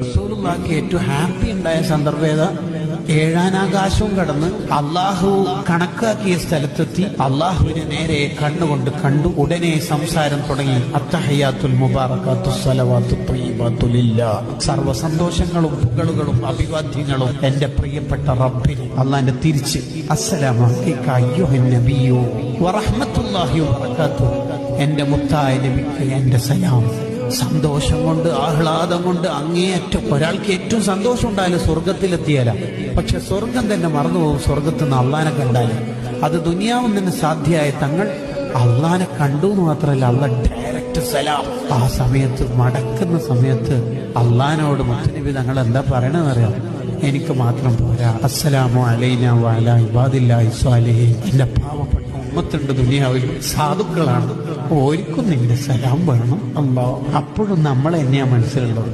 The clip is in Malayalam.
റസൂലുള്ളാഹിക്ക് ഏറ്റവും ഹാപ്പി ഉണ്ടായ സന്ദർഭം ഏതാ? ഏഴാനാകാശവും കടന്ന് അള്ളാഹു കണക്കാക്കിയ സ്ഥലത്തെത്തി അള്ളാഹുവിനെ നേരെ കണ്ണുകൊണ്ട് കണ്ടു. ഉടനെ സംസാരം തുടങ്ങി. അത്തഹയ്യാത്തുൽ മുബാറകാത്തു സ്വലവാത്തു ത്വയ്യിബാത്തു ലില്ലാഹ്. സർവ്വ സന്തോഷങ്ങളും പുകളുകളും അഭിവാദ്യങ്ങളും എന്റെ പ്രിയപ്പെട്ട റബ്ബിന്. അള്ളാന്റെ തിരിച്ച് അസ്സലാമു അലൈക അയ്യുഹൻ നബിയ്യു വറഹ്മത്തുള്ളാഹി വബറകാതുഹു. എന്റെ മുത്തായ നബിക്ക് എന്റെ സലാം. സന്തോഷം കൊണ്ട്, ആഹ്ലാദം കൊണ്ട് അങ്ങേയറ്റം. ഒരാൾക്ക് ഏറ്റവും സന്തോഷം ഉണ്ടായാലും സ്വർഗത്തിലെത്തിയാല. പക്ഷെ സ്വർഗം തന്നെ മറന്നുപോകും സ്വർഗത്തിൽ നിന്ന് അള്ളാനെ കണ്ടാല്. അത് ദുനിയാവും തന്നെ സാധ്യമായ തങ്ങൾ അള്ളാനെ കണ്ടു എന്ന് മാത്രമല്ല, അള്ള ഡയറക്റ്റ് സലാം. ആ സമയത്ത് മടക്കുന്ന സമയത്ത് അള്ളാനോട് മുത്തുനബി തങ്ങൾ എന്താ പറയണെന്നറിയാം? എനിക്ക് മാത്രം പോരാ, അസ്സലാമു അലൈനാ വഅലാ ഇബാദില്ലാഹി സ്വാലിഹീൻ. എന്റെ പാവപ്പെട്ട ഉമ്മത്തുണ്ട് ദുനിയാവിൽ, സാധുക്കളാണ്, ഓർക്കും നിന്റെ സലാം വേണം അല്ലാഹ്. അപ്പോഴും നമ്മളെ തന്നെയാ മനസ്സിലുള്ളത്.